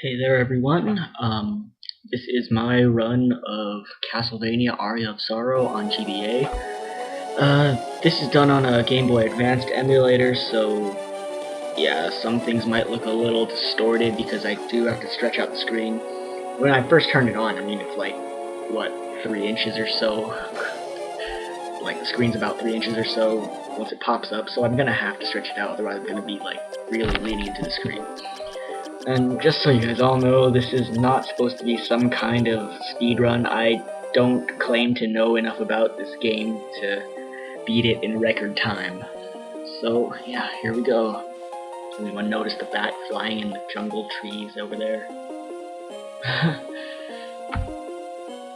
Hey there everyone, this is my run of Castlevania Aria of Sorrow on GBA. This is done on a Game Boy Advanced emulator, so yeah, some things might look a little distorted because I do have to stretch out the screen. When I first turned it on, I mean it's like, what, 3 inches or so? Like the screen's about 3 inches or so once it pops up, so I'm gonna have to stretch it out, otherwise I'm gonna be like really leaning into the screen. And just so you guys all know, this is not supposed to be some kind of speedrun. I don't claim to know enough about this game to beat it in record time. So, yeah, here we go. Anyone notice the bat flying in the jungle trees over there?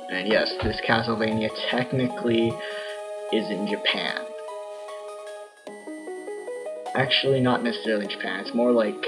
And yes, this Castlevania technically is in Japan. Actually, not necessarily in Japan. It's more like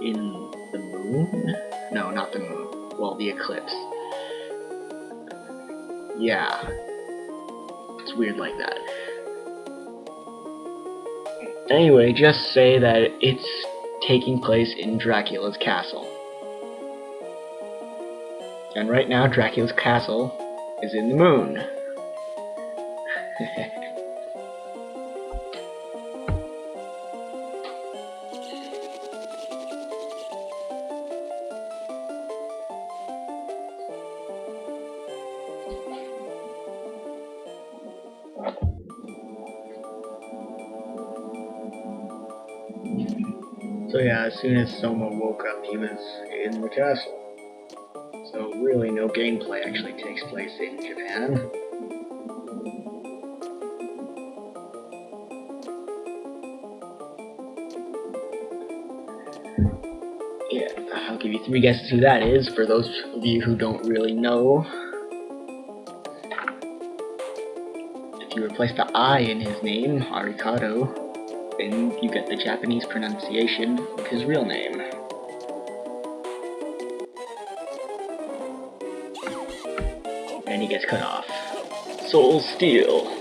in the moon? No, not the moon. Well, the eclipse. Yeah. It's weird like that. Anyway, just say that it's taking place in Dracula's castle. And right now, Dracula's castle is in the moon. So yeah, as soon as Soma woke up, he was in the castle. So really no gameplay actually takes place in Japan. Yeah, I'll give you 3 guesses who that is, for those of you who don't really know. If you replace the I in his name, Arikado, then you get the Japanese pronunciation of his real name. And he gets cut off. Soul Steel.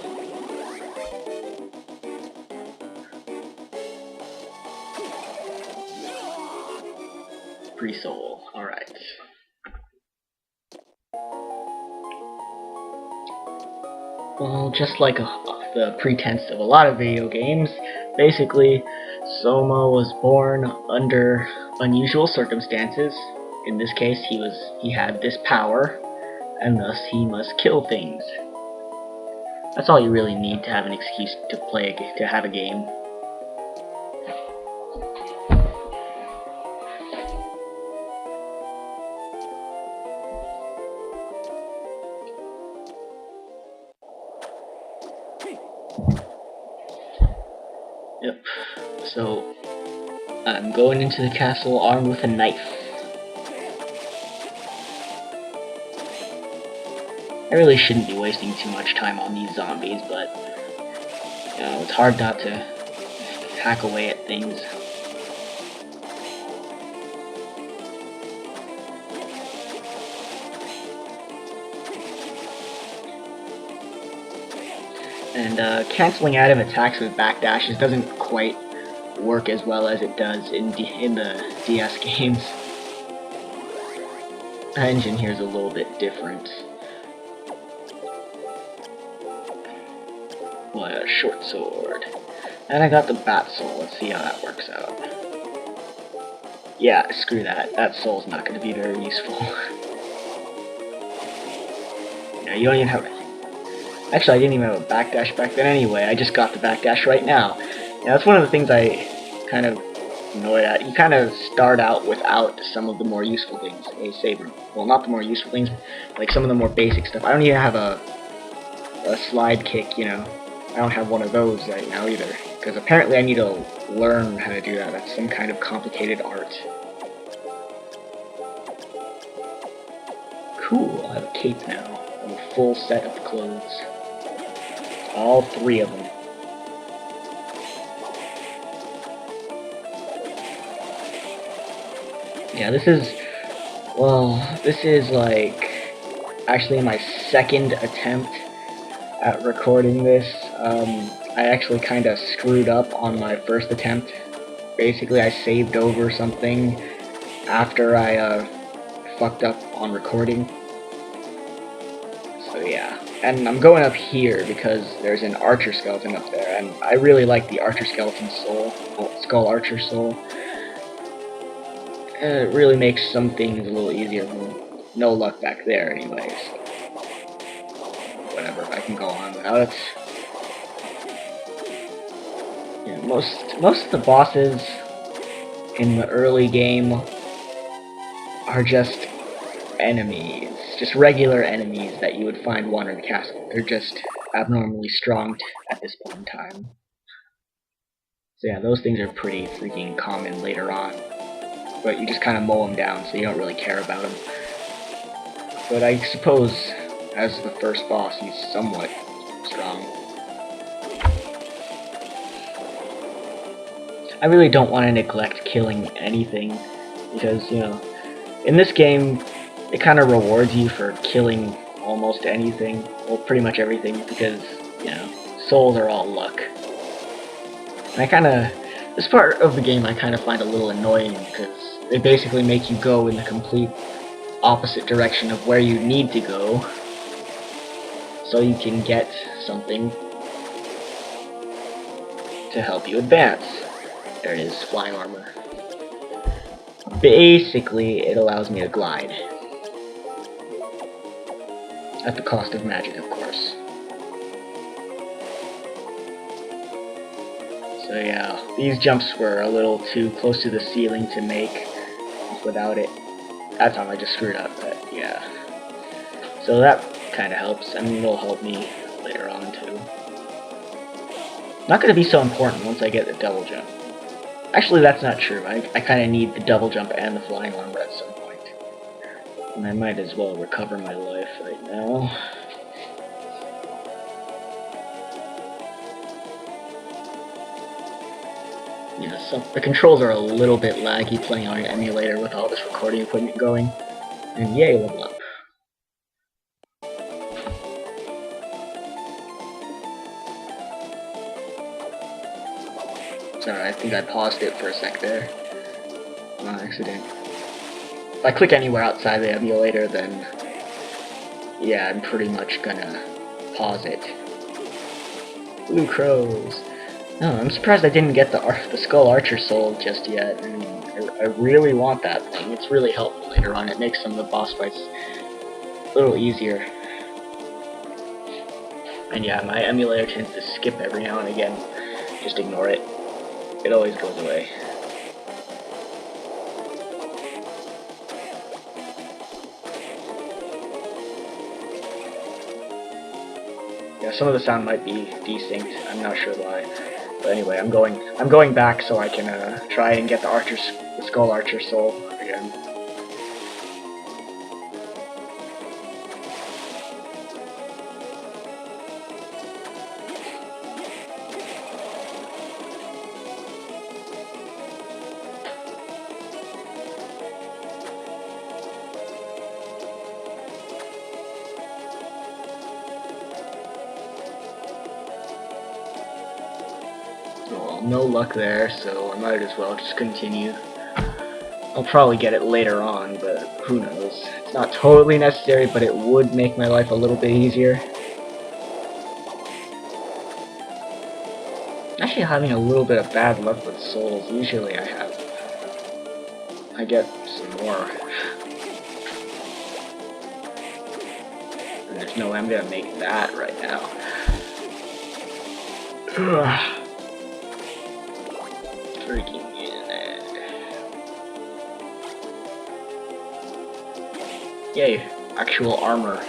Free Soul. Alright. Well, just like the pretense of a lot of video games, basically, Soma was born under unusual circumstances. In this case, he had this power, and thus he must kill things. That's all you really need to have an excuse to have a game. Yep. So, I'm going into the castle armed with a knife. I really shouldn't be wasting too much time on these zombies, but you know, it's hard not to hack away at things. And canceling out of attacks with backdashes doesn't quite work as well as it does in the DS games. The engine here is a little bit different. What a short sword. And I got the bat soul. Let's see how that works out. Yeah, screw that. That soul's not going to be very useful. Yeah, you don't even have... Actually, I didn't even have a backdash back then anyway. I just got the backdash right now. Yeah, that's one of the things I kind of annoyed at. You kind of start out without some of the more useful things. A saber. Well, not the more useful things, like some of the more basic stuff. I don't even have a slide kick, you know. I don't have one of those right now either. Because apparently I need to learn how to do that. That's some kind of complicated art. Cool, I have a cape now. I have a full set of clothes. All 3 of them. Yeah, this is like actually my second attempt at recording this. I actually kind of screwed up on my first attempt Basically, I saved over something after I fucked up on recording. So yeah, and I'm going up here because there's an archer skeleton up there, and I really like the archer skeleton soul, skull archer soul. And it really makes some things a little easier. No luck back there, anyways. Whatever, I can go on without it. Yeah, most of the bosses in the early game are just enemies, just regular enemies that you would find wandering the castle. They're just abnormally strong at this point in time. So yeah, those things are pretty freaking common later on, but you just kind of mow them down, so you don't really care about them. But I suppose, as the first boss, he's somewhat strong. I really don't want to neglect killing anything, because, you know, in this game, it kind of rewards you for killing almost anything, well, pretty much everything, because, you know, souls are all luck. And this part of the game I kind of find a little annoying, because they basically make you go in the complete opposite direction of where you need to go, so you can get something to help you advance. There it is, flying armor. Basically, it allows me to glide. At the cost of magic, of course. So yeah, these jumps were a little too close to the ceiling to make without it. That time I just screwed up, but yeah. So that kind of helps. I mean, it'll help me later on too. Not going to be so important once I get the double jump. Actually, that's not true. I kind of need the double jump and the flying armor at some point. And I might as well recover my life right now. Yeah, so the controls are a little bit laggy playing on an emulator with all this recording equipment going. And yay, level up. Sorry, I think I paused it for a sec there. On accident. If I click anywhere outside the emulator, then yeah, I'm pretty much gonna pause it. Blue crows. No, I'm surprised I didn't get the skull archer soul just yet. I mean, I really want that thing. It's really helpful later on. It makes some of the boss fights a little easier. And yeah, my emulator tends to skip every now and again. Just ignore it. It always goes away. Yeah, some of the sound might be desynced. I'm not sure why. But anyway, I'm going back so I can try and get the skull archer soul again. Well, no luck there, so I might as well just continue. I'll probably get it later on, but who knows. It's not totally necessary, but it would make my life a little bit easier. Actually, having a little bit of bad luck with souls. Usually I get some more. And there's no way I'm gonna make that right now. Ugh. Freaking internet. Yay, actual armor.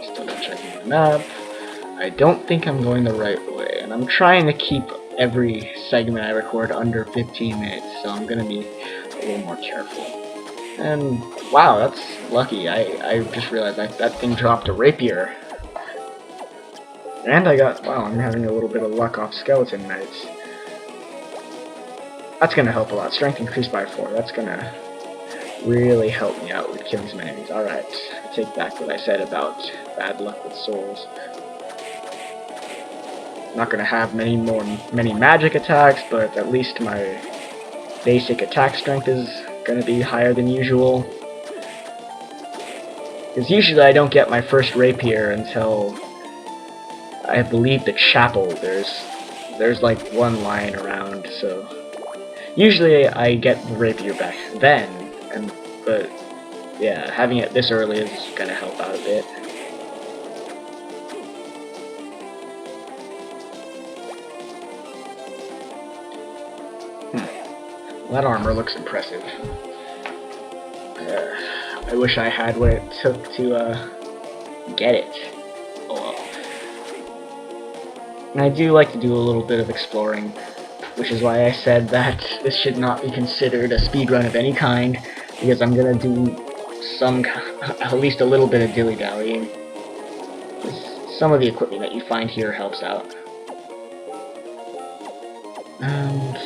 Still checking the map. I don't think I'm going the right way, and I'm trying to keep every segment I record under 15 minutes, so I'm gonna be a little more careful. And wow, that's lucky. I just realized that thing dropped a rapier. And wow, I'm having a little bit of luck off skeleton knights. That's gonna help a lot. Strength increased by 4. That's gonna really help me out with killing some enemies. Alright, I take back what I said about bad luck with souls. I'm not gonna have many magic attacks, but at least my basic attack strength is gonna be higher than usual. Because usually I don't get my first rapier until I believe the chapel. There's like one line around, so usually I get the rapier back then, but yeah, having it this early is gonna help out a bit. Well, that armor looks impressive. I wish I had what it took to get it. Oh well. And I do like to do a little bit of exploring, which is why I said that this should not be considered a speedrun of any kind, because I'm gonna do at least a little bit of dilly-dallying. Some of the equipment that you find here helps out.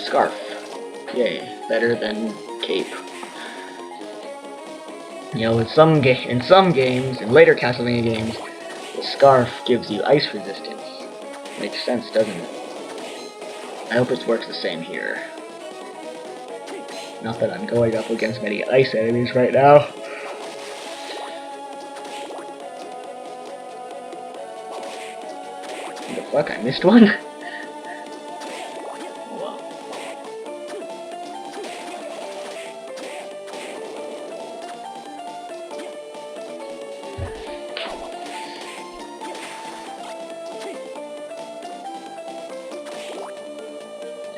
Scarf. Yay, better than cape. You know, in some games, in later Castlevania games, the scarf gives you ice resistance. Makes sense, doesn't it? I hope it works the same here. Not that I'm going up against many ice enemies right now. What the fuck, I missed one?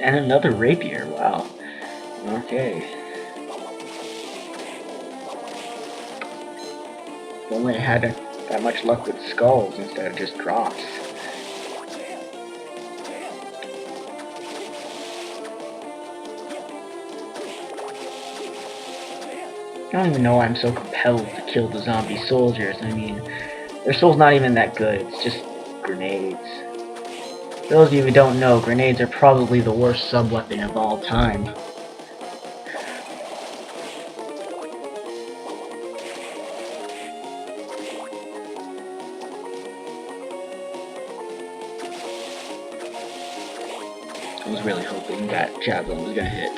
And another rapier, wow. Okay. If only I had that much luck with skulls instead of just drops. I don't even know why I'm so compelled to kill the zombie soldiers. I mean, their soul's not even that good, it's just grenades. For those of you who don't know, grenades are probably the worst sub-weapon of all time. I was really hoping that javelin was gonna hit.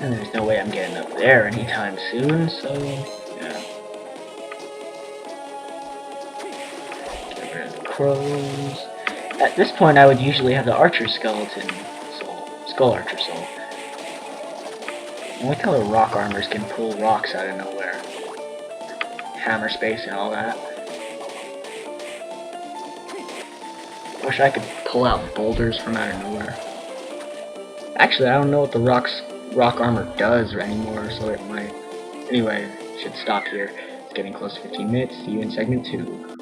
And there's no way I'm getting up there anytime soon, so yeah. Get rid of the crows. At this point I would usually have the archer skeleton soul. Skull archer soul. I like how the rock armors can pull rocks out of nowhere. Hammer space and all that. Wish I could pull out boulders from out of nowhere. Actually, I don't know what the rock armor does anymore, so it might. Anyway, should stop here. It's getting close to 15 minutes. See you in segment 2.